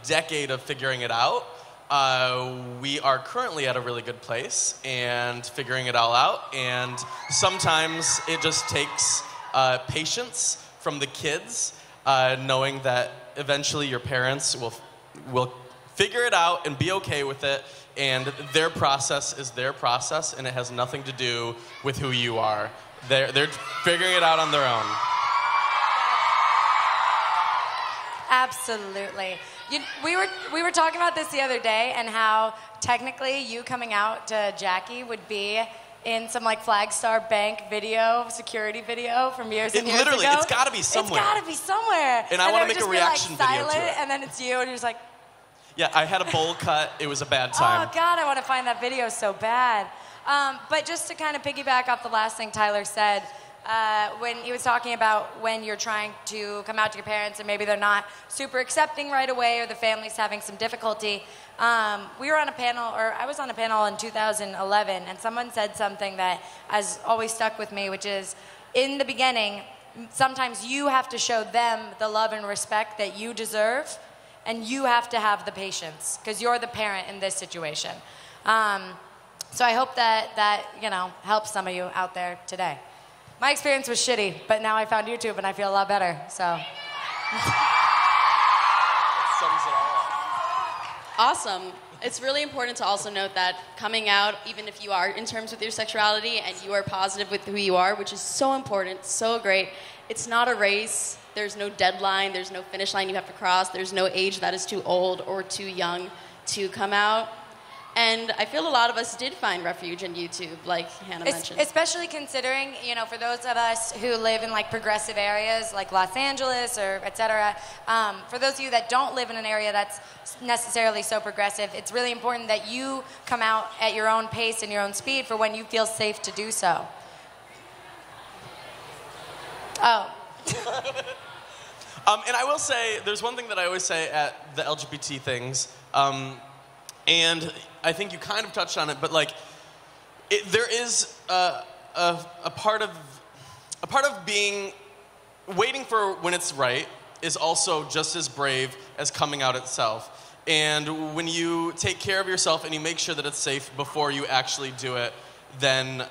decade of figuring it out, we are currently at a really good place and figuring it all out. And sometimes it just takes patience from the kids, knowing that eventually your parents will figure it out and be okay with it. And their process is their process, and it has nothing to do with who you are. They're figuring it out on their own. Absolutely. We were talking about this the other day, and how technically you coming out to Jackie would be in some like Flagstar Bank video, security video from years and years literally, ago. it's got to be somewhere. It's got to be somewhere. And I want to make a reaction video to it. And then it's you, and you're just like. Yeah, I had a bowl cut. It was a bad time. Oh God, I want to find that video so bad. But just to kind of piggyback off the last thing Tyler said. When he was talking about when you're trying to come out to your parents and maybe they're not super accepting right away, or the family's having some difficulty. We were on a panel, or I was on a panel in 2011, and someone said something that has always stuck with me, which is, in the beginning, sometimes you have to show them the love and respect that you deserve, and you have to have the patience, because you're the parent in this situation. So I hope that helps some of you out there today. My experience was shitty, but now I found YouTube and I feel a lot better, so. That sums it all up. Awesome. It's really important to also note that coming out, even if you are in terms with your sexuality and you are positive with who you are, which is so important, so great, it's not a race. There's no deadline. There's no finish line you have to cross. There's no age that is too old or too young to come out. And I feel a lot of us did find refuge in YouTube, like Hannah mentioned. Especially considering, for those of us who live in like progressive areas like Los Angeles or et cetera, for those of you that don't live in an area that's necessarily so progressive, it's really important that you come out at your own pace and your own speed for when you feel safe to do so. Oh. And I will say, there's one thing that I always say at the LGBT things, and I think you kind of touched on it, but like, there is a part of waiting for when it's right is also just as brave as coming out itself. And when you take care of yourself and you make sure that it's safe before you actually do it, then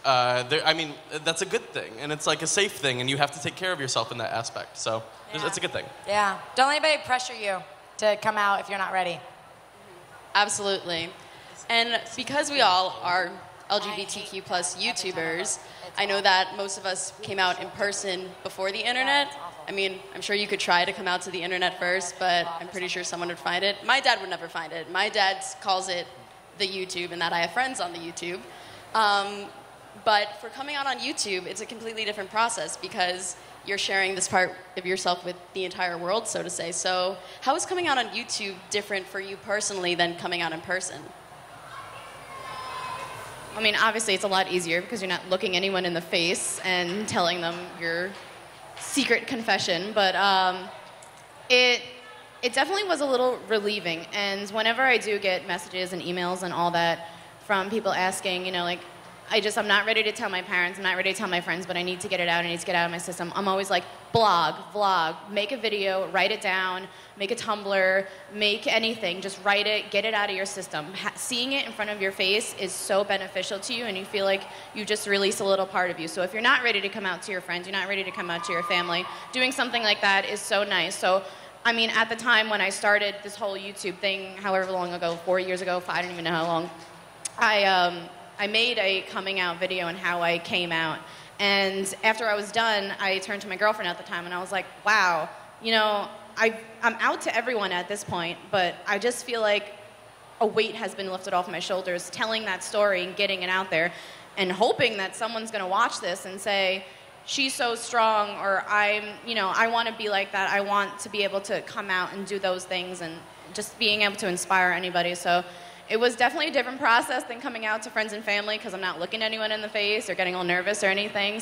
that's a good thing, and it's like a safe thing, and you have to take care of yourself in that aspect. So it's a good thing. Yeah. Don't let anybody pressure you to come out if you're not ready. Absolutely. And because we all are LGBTQ plus YouTubers, I know that most of us came out in person before the internet. I mean, I'm sure you could try to come out to the internet first, but I'm pretty sure someone would find it. My dad would never find it. My dad calls it the YouTube, and that I have friends on the YouTube. But for coming out on YouTube, it's a completely different process, because you're sharing this part of yourself with the entire world, so to say. So how is coming out on YouTube different for you personally than coming out in person? I mean, obviously it's a lot easier because you're not looking anyone in the face and telling them your secret confession, but it definitely was a little relieving. And whenever I do get messages and emails and all that from people asking, I'm not ready to tell my parents, I'm not ready to tell my friends, but I need to get it out, I need to get it out of my system. I'm always like, blog, vlog, make a video, write it down, make a Tumblr, make anything, just write it, get it out of your system. Seeing it in front of your face is so beneficial to you, and you feel like you just release a little part of you. So if you're not ready to come out to your friends, you're not ready to come out to your family, doing something like that is so nice. So, I mean, at the time when I started this whole YouTube thing, however long ago, 4 years ago, I don't even know how long, I made a coming out video on how I came out. And after I was done, I turned to my girlfriend at the time and I was like, wow, I'm out to everyone at this point, but I just feel like a weight has been lifted off my shoulders telling that story and getting it out there and hoping that someone's going to watch this and say, she's so strong, or I want to be like that. I want to be able to come out and do those things, and just being able to inspire anybody. So it was definitely a different process than coming out to friends and family, because I'm not looking anyone in the face or getting all nervous or anything.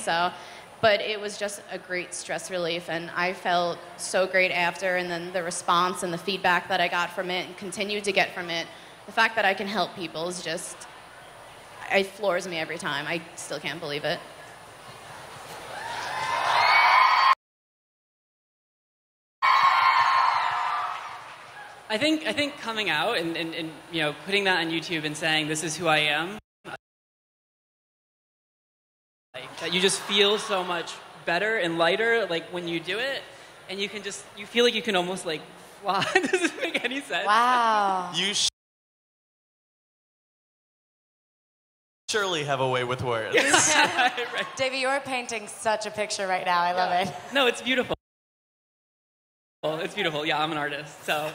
But it was just a great stress relief, and I felt so great after. And then the response and the feedback that I got from it and continued to get from it, the fact that I can help people is just, it floors me every time. I still can't believe it. I think coming out and you know, putting that on YouTube and saying this is who I am, like, that you just feel so much better and lighter like when you do it, and you feel like you can almost like fly. Doesn't make any sense. Wow. You surely have a way with words. Right. Davey, you're painting such a picture right now. I love it. No, it's beautiful. It's beautiful. Yeah, I'm an artist, so.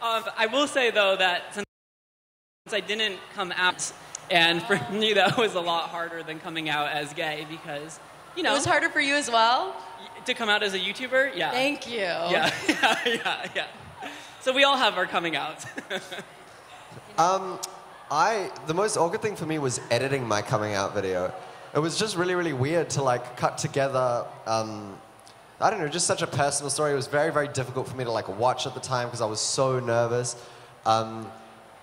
I will say though that since I didn't come out, and for me that was a lot harder than coming out as gay because, you know. It was harder for you as well? To come out as a YouTuber? Yeah. Thank you. Yeah. So we all have our coming out. The most awkward thing for me was editing my coming out video. It was just really, really weird to like cut together, I don't know, just such a personal story. It was very, very difficult for me to like watch at the time because I was so nervous. And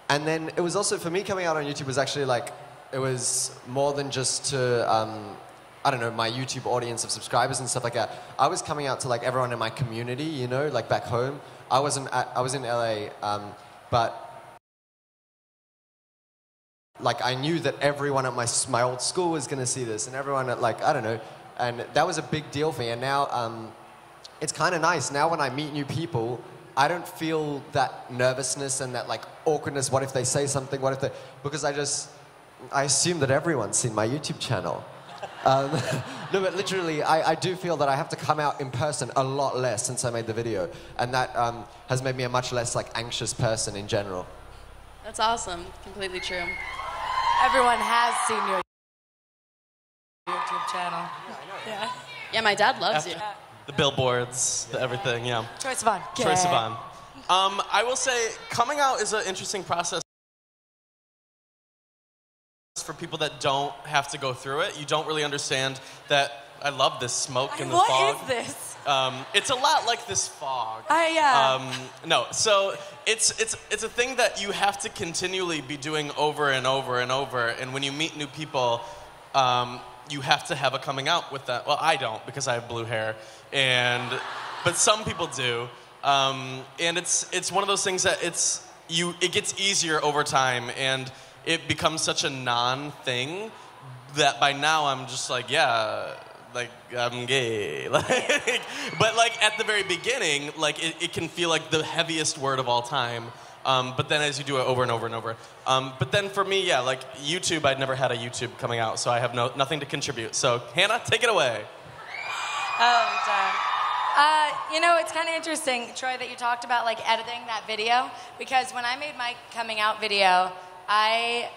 then it was also, for me coming out on YouTube was actually like, it was more than just to, I don't know, my YouTube audience of subscribers and stuff like that. I was coming out to like everyone in my community, you know, like back home. I was in LA, but like I knew that everyone at my old school was going to see this, and everyone at like, I don't know, and that was a big deal for me. And now it's kind of nice. Now when I meet new people, I don't feel that nervousness and that like awkwardness. What if they say something? What if they, because I assume that everyone's seen my YouTube channel. No, but literally, I do feel that I have to come out in person a lot less since I made the video, and that has made me a much less like anxious person in general. That's awesome. Completely true. Everyone has seen your YouTube channel. Yeah. Yeah, my dad loves you. The billboards, the everything, yeah. Troye Sivan. Troye Sivan. I will say, coming out is an interesting process for people that don't have to go through it. You don't really understand that. I love this smoke and the fog. What is this? It's a lot like this fog. No, so it's a thing that you have to continually be doing over and over and over. And when you meet new people, you have to have a coming out with that. Well, I don't because I have blue hair, but some people do. And it's one of those things that it gets easier over time, and it becomes such a non-thing that by now I'm just like, yeah. Like, I'm gay. But, like, at the very beginning, like, it can feel like the heaviest word of all time. But then as you do it over and over and over. But then for me, yeah, like, YouTube, I'd never had a YouTube coming out, so I have nothing to contribute. So, Hannah, take it away. Oh, darn. You know, it's kind of interesting, Troy, that you talked about, like, editing that video. Because when I made my coming out video, I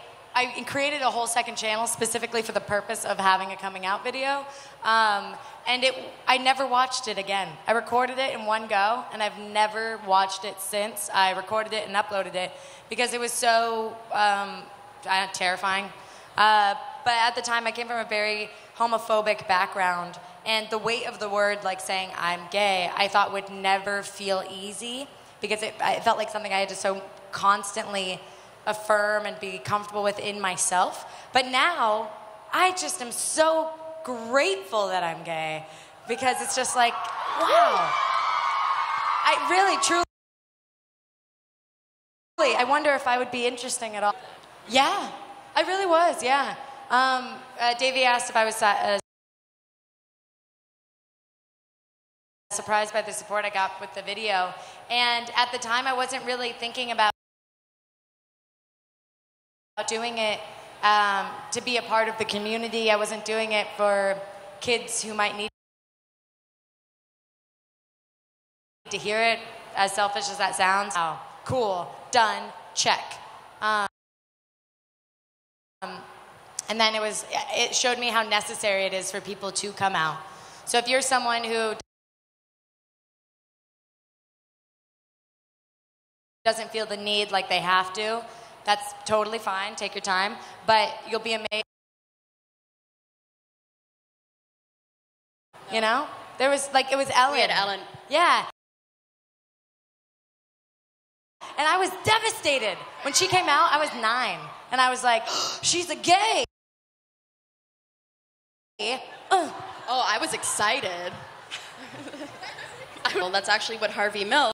created a whole second channel specifically for the purpose of having a coming out video. And I never watched it again. I recorded it in one go, and I've never watched it since. I recorded it and uploaded it because it was so terrifying. But at the time, I came from a very homophobic background, and the weight of the word, like saying I'm gay, I thought would never feel easy because it felt like something I had to so constantly affirm and be comfortable within myself. But now, I just am so grateful that I'm gay because it's just like, wow. I really, truly, I wonder if I would be interesting at all. Yeah, I really was, yeah. Davey asked if I was surprised by the support I got with the video. And at the time, I wasn't really thinking about doing it to be a part of the community. I wasn't doing it for kids who might need to hear it, as selfish as that sounds. Oh, cool, done, check. And then it showed me how necessary it is for people to come out. So if you're someone who doesn't feel the need like they have to, that's totally fine. Take your time, but you'll be amazed. You know, it was Ellen. We had Ellen. Yeah. And I was devastated when she came out. I was 9, and I was like, "She's a gay." Oh, I was excited. Well, that's actually what Harvey Milk